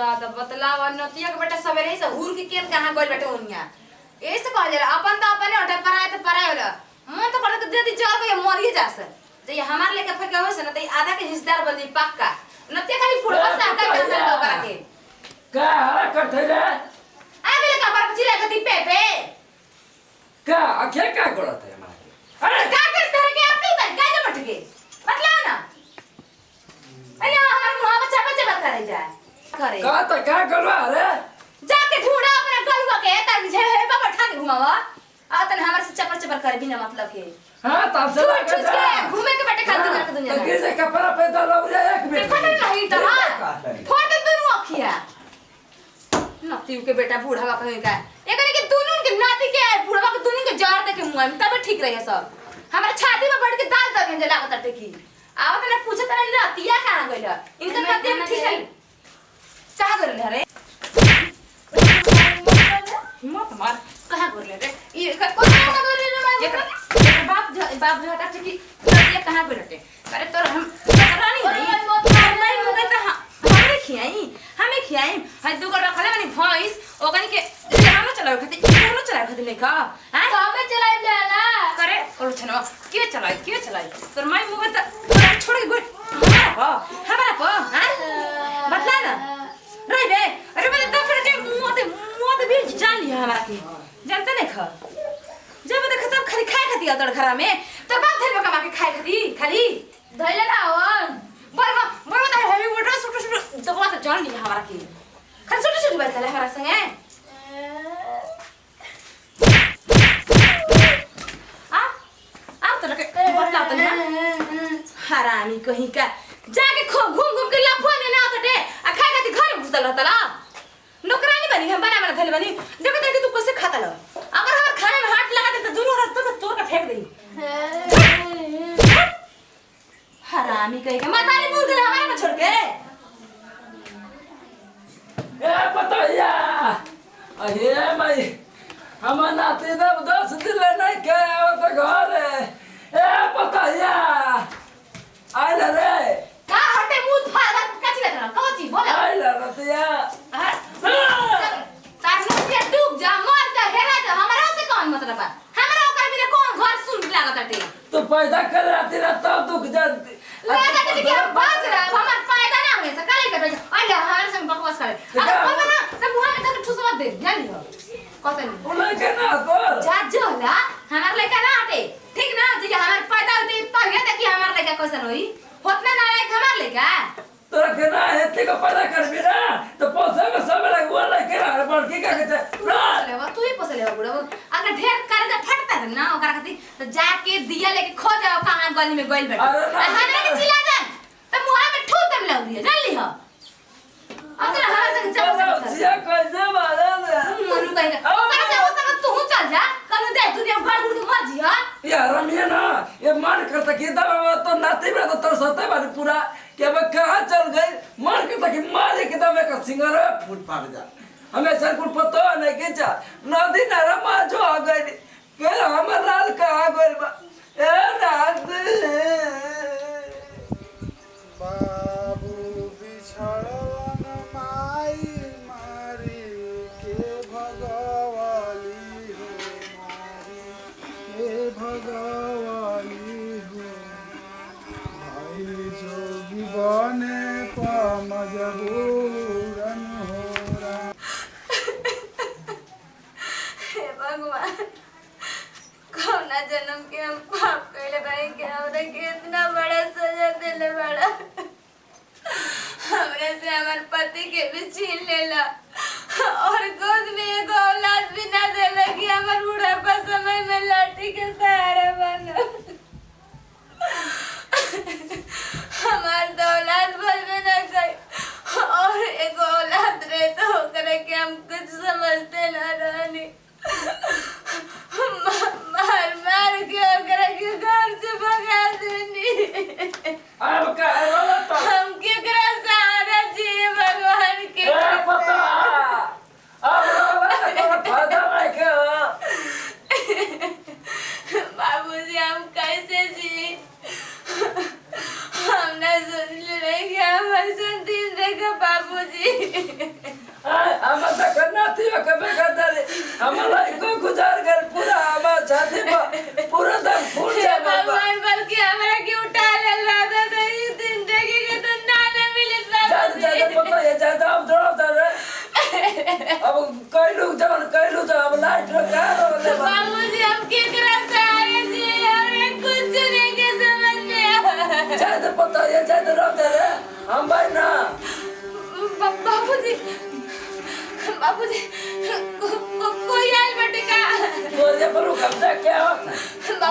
दादा बतलावा नतिया के बेटा सवेरे से हुर के केन कहां गइल बेटा ओनिया ऐसे कहल जाला अपन तो अपने हटा पराए तो पराए होला मन तो कर दे दी चार को मर ही जास जे हमार लेके फेंके हो से न त आधा के हिस्सेदार बन जाई पक्का नतिया खाली फुड़वा सा का जाता तो करा के का हरा करथे रे आगे का पर चिला गति पेपे का आखे का करत है हमारा अरे का करते रे के अपनी बात का जब मट के बतला ना अरे हमार मुंह बच्चा बच्चा बात करे जा करे का त का करवा रे जाके ढूंढा अपना गलुआ के त जे है बाबा ठाके घुमावा आ तने हमर से चपर चपर कर बिना मतलब के हां तब से छूट छूट के घूमे के बेटे खाती ना के दुनिया तो कैसे कपड़ा पैदा लग जाए एक बेटा देखो नहीं तो हां फोड़ दे दोनों अखिया नाती के बेटा बूढ़ा का कहे का एकने के दोनों के नाती के बूढ़ा के दोनों के जार दे के मुंह में तब ठीक रहे सब हमारे छाती में बैठ के दाल दे के लागत टटे की आवत ने पूछत रे नातिया कहां गइल इनका नाती में ठीक है चाह कर ले रे मत मार कहां कर ले रे ये कहां कर ले रे बाप जो हटा कि ये कहां पे लटे अरे तो हम रानी नहीं नहीं मुदे तो हमें खियाई हाय दू कर रखले माने भैंस ओकनी के हम चलावे खाती नहीं का हां हमें चलाई ले ना करे और छनो के चलाई तोर माई मुंह त छोड़ के गोल हमारा को हां बतला ना रे रे अरे मैं तो फिर मुंह ते भी जान लिया हमारा के जानते नहीं खा जब देख तब खाली खाए खाती आ तोड़ खरा में तो बाप थेल में कमा के खाए खाली धइले ना हवन बरवा त हेवी मोटर सुट तो बात जान लिया हमारा के खाली छोटे बात है हमारा संगे आ तो के बतला त ना हरामी कहीं का जाके घूम के लफो ने ना तटे आ खाए खाती घर में घुसल रहतला नौकरानी बनी हम बना थैले बनी देख तू कैसे खाता ल अगर हमार खाने में हाथ लगा दे तो दोनों रात तो तोड़ के फेंक दे हरामी कहीं का मातारी मुंह के हमारे में छोड़ के ए बताया अरे भाई हम नाती ने 10 दिन नहीं के तो घर ए बताया आइला रे का हटे मुंह फाड़ा काची लगा कौची बोला आइला रतिया तार नतिया डूब जा मर जा हेरा जा हमारा से कौन मतलब है हमरा ओकर बिना कौन घर सुन लागत हटे तो पैदा कर राती रात तब दुख जाती लागत है कि हम बाज रहा हमार फायदा ना होए से काले कर आइला हमारे संग बकवास करे अगर बाबा ना तो मुंह में तक ठुस मत दे जान लियो कहते नहीं उन्हें के ना तो जा जो ला हमार लड़का ना हटे ठीक ना जे हमार फायदा होते तो ये तक हमार लड़का कैसन होई होतना ना लायक हमार लड़का तोरा के ना हेते को पैदा करबी ना तो पोसे में सब लग वो लग के ना बड़की का कहते ना लेवा तू ही पोसे लेवा बुढ़ा अगर ढेर करे तो फटता है ना ओकरा खाती तो जाके दिया लेके खो जाओ कहां गली में गइल बैठ हमरा के चिल्ला जा तो मुंह में ठू दम लग दिया जान ली हो अगर हमारे संग चल सिया कैसे मारा ने मनु कहेगा ओकरा से वो सब तू चल जा कल दे दुनिया घर गुड़ के मर जी हां यार रमिया ना ये मन करता कि दबा तो नाती में तो तरसते बारी पूरा कि अब कहां चल गई मन करता कि मारे के दबे का सिंगार फूट फाड़ जा हमें सर कुछ पता नहीं के जा नदी नारा मा जो आ गई के हमर लाल का आ गई बा ए रात बाबू बिछड़वन माई मारी के भगवाली हो मारी के भगवाली हो भाई जोगी बने पा मजबूरन हो रहा हे भगवान कौना जन्म के हम पाप कइले भाई के हमरा के इतना बड़ा सजा देले बड़ा हमरे से हमार पति के भी छीन लेला और गोद में एक औलाद भी ना देला कि हमार बुढ़ापा समय में लाठी के सहारा बनो हमार दौलत भर में न गई और एक औलाद रहे तो करे के हम कुछ समझते ना रहनी मार मार के ओकरा के घर से भगा देनी अब का रोला तो हम केकरा सहारा जी भगवान के ए पता बाबूजी। हम तक नातियो के बेकदर हमारा को गुजार कर पूरा हमार छाती पर पूरा दम फूट हे जा बाबा। भगवान बल्कि हमरा के उठा ले लादा तो इस जिंदगी के तो ना मिलत ज्यादा बाबूजी। पता है ज्यादा अब जोड़ो दर अब कई लोग अब लाइट लगा दो बाबूजी हम के करा सारे जी हमरे कुछ नहीं के समझ में आ। ज्यादा पता है ज्यादा रो दर हम भाई ना बाबूजी बाबूजी कोई आयल बेटे का तोरे पर कब्जा क्या होता है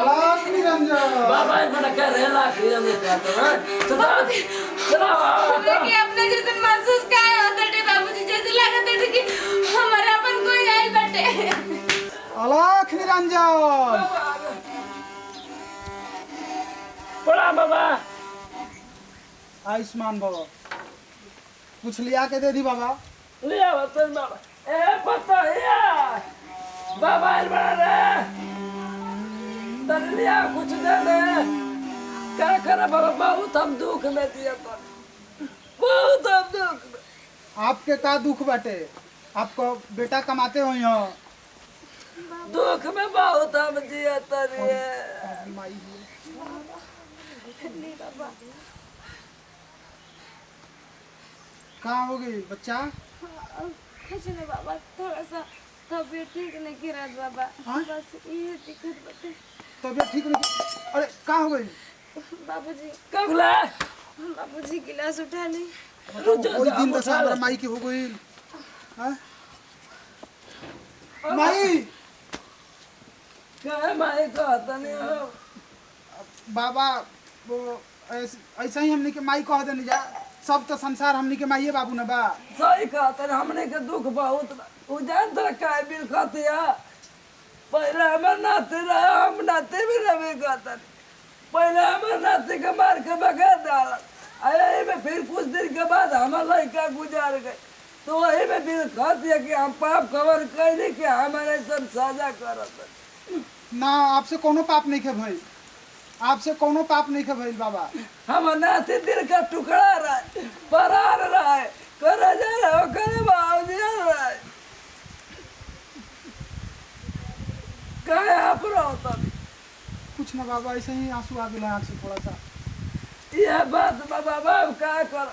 अलाख निरंजन बाबा मन का रेला किया नहीं पाता है चला हमें कि अपने जैसे महसूस क्या होता है बाबूजी जैसे लगता है कि हमारा अपन कोई आयल बेटे। अलाख निरंजन पड़ा बाबा आयुष्मान बाबा कुछ लिया के दे दी बाबा। लिया बतन बाबा ए पता है बाबा इल बना रे तन लिया कुछ दे दे क्या करे बाबा बहुत हम दुख में दिया तो बहुत हम दुख में आपके का दुख बाटे आपको बेटा कमाते हो यहाँ दुख में बहुत हम दिया तरी कहाँ हो गई बच्चा। कुछ नहीं बाबा थोड़ा सा तबीयत ठीक नहीं की रात बाबा हाँ? बस ये दिक्कत बते तबीयत ठीक नहीं अरे कहाँ हो गई बाबूजी कबला बाबूजी गिलास उठा ली कोई दिन दशा हमारा माई की हो गई हाँ? माई क्या माई कहता नहीं हो बाबा वो ऐसा ही हमने के माई कह देनी जा सब तो संसार हमने के माई बाबू ने बा। सही कहते हैं हमने के दुख बहुत उजान तरह का बिल खाते हैं पहले हमारे नाते रहे हम नाते भी रहे कहते पहले हमारे नाते के मार के बगैर डाला अरे में फिर कुछ दिन के बाद हमारा लड़का गुजार गए तो वही में फिर कहते हैं कि हम पाप कवर कैले कि हमारे सब साझा करत ना आपसे कोनो पाप नहीं खे भाई आपसे कोनो पाप नहीं खे भाई बाबा। हम नाते दिल का टुकड़ा रहे परार रहे करे जा रहे करे भाव दिया रहे कहे आप रहो कुछ ना बाबा ऐसे ही आंसू आ गए आँख से थोड़ा सा। यह बात बाबा बाब क्या कर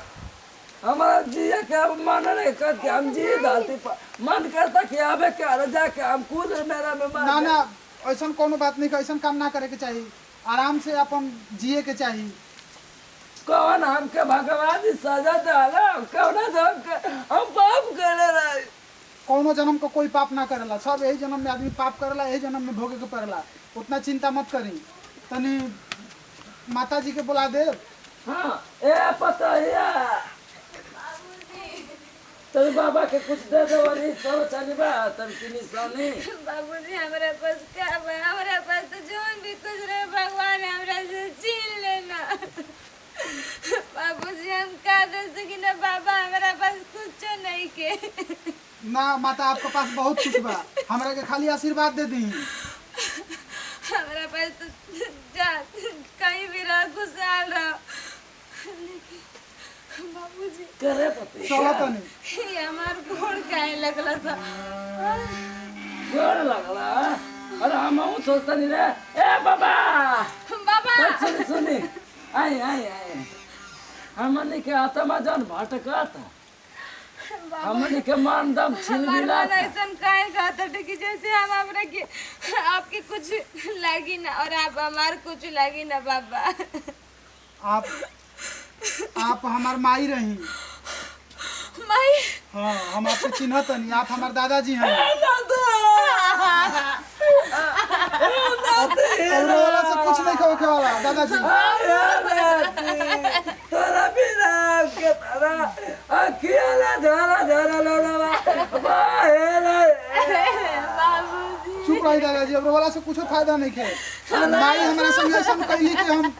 हमारा जिया के अब मन नहीं करते हम जी डालते पर मन करता कि अबे क्या रजा के हम खुद मेरा में मर ना जाए। ना ऐसा कोनो बात नहीं ऐसा काम ना करे के चाहिए आराम से अपन जिए के चाहिए। कौन हमके भगवान जी सजा डाला कौन हम पाप करे रहे कोनो जन्म को कोई पाप ना करेला सब यही जन्म में आदमी पाप करेला यही जन्म में भोगे के पड़ेला उतना चिंता मत करी तनी माता जी के बुला दे। हाँ ए पता है तेरे बाबा के कुछ दे दो वही सब चली बा तब की निशानी बाबूजी हमारे पास क्या है हमारे पास तो जो भी कुछ रहे भगवान हमरा से छीन लेना बाबूजी हम का दे सकी ना बाबा हमारा पास कुछ नहीं के ना माता आपके पास बहुत कुछ बा हमरा के खाली आशीर्वाद दे दी। हमारा पास तो जा कहीं भी रह खुशहाल रहो बाबूजी करे पति चलो तनी ये हमार गोड़ काहे लगला सा गोड़ लगला अरे हम सोचता नहीं रे ए बाबा बाबा सुनी सुनी आई आई आई हमने के आत्मा जान भटका था हमने के मान दम छिल मिला भगवान ऐसा काहे कहता कि जैसे हम हमरा के आपके कुछ लगी ना और आप हमार कुछ लगी ना बाबा आप हमार माई रही माई हाँ हम आपसे चिन्हत नहीं आप हमार दादाजी हैं और वाला से कुछ नहीं खाओ के वाला दादाजी तोरा बिना के तारा अकेला धरा धरा लोड़ा बाबूजी चुप रही दादाजी और वाला से कुछ फायदा नहीं खे माई हमारा संग ऐसा कैली कि हम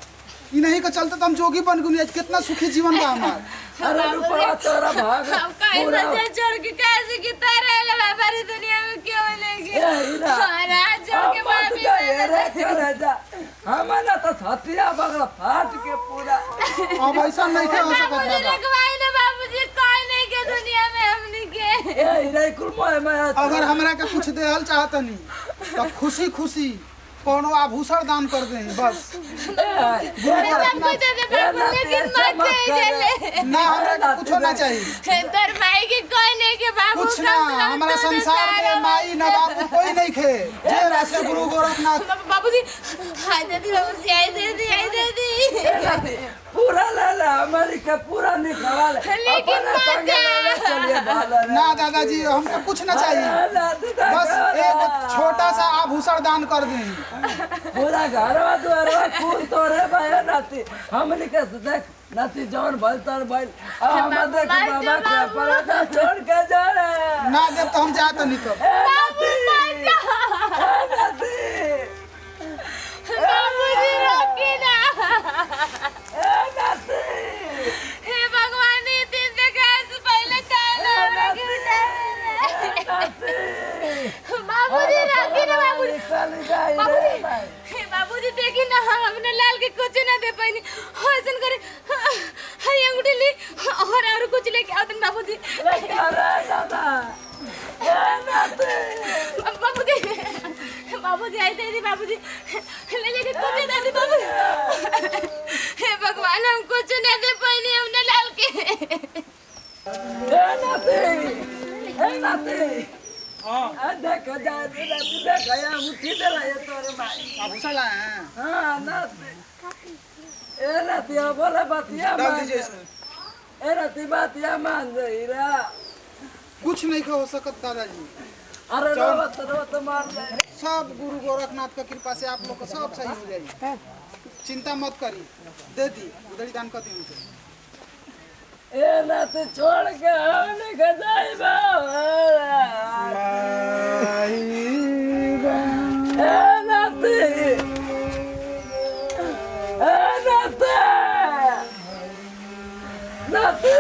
इन्हीं के चलते तो हम जोगी बन गए आज कितना सुखी जीवन बा हमार। अरे रुपया तोरा भाग हम काहे बच्चा छोड़ के कैसे की तरह हमारी दुनिया में क्यों लेंगे महाराज जो के मां भी हमारा तो छतिया बगल फाट के पूरा अब ऐसा नहीं खे हो सकत मुझे बाबा लगवाई ना बाबूजी कोई ए रे कुल मैं अगर हमरा के कुछ देहल चाहतनी तो खुशी खुशी कोनो आभूषण दान कर दे बस। ना हमरा के कुछ ना चाहिए, तोर माई के कोई नहीं के बाबू कुछ ना। हमारा संसार में माई ना बाबू कोई नहीं खे। जय राशे गुरु गोरखनाथ। बाबूजी हाय दीदी, बाबूजी हाय दीदी, हाय दीदी। पूरा ले हमारी का पूरा निकाल लेकिन चलिए ना दादाजी हमको कुछ ना चाहिए, बस एक छोटा सा आभूषण दान कर दें। पूरा घरवा दुआरवा फूल तोरे भाई नाती हमनी के देख नाती जौन भल तर भल हम देख बाबा के पर छोड़ के जा रे ना देव तो हम जात नहीं तो। बाबूजी रोकी ना। नाती हे भगवान, ये दिन देखा से पहले काला क्यों बाबूजी रोकी ना। बाबूजी चली जाए रे भाई हे बाबूजी देखी ना, हमने लाल के कुछ ना दे पाई। हसन करे हरी अंगूठी ली और कुछ लेके आओ तुम बाबूजी। अरे दादा ए नाती बाबूजी बाबूजी आई दे बाबूजी, ले लेके कुछ दे दे बाबूजी। हे भगवान, हम कुछ ना दे पाई, हमने लाल के। ए नाती हां देख जा नाती देख या मुट्ठी दे रहा है तोरे भाई आभूषण लाए हैं, हां नाती ए नाती बोले बतिया डाल मान दीजिए इसमें। ए नाती बतिया मान रही रा कुछ नहीं हो सकत दादाजी, अरे रोत मार दे सब गुरु गोरखनाथ का कृपा से आप लोग का सब सही हो जाएगी। चिंता मत करी, दे दी उधर दान कर दी उनसे। ए नाती छोड़ के हमने गजाई बा ए नाती नाती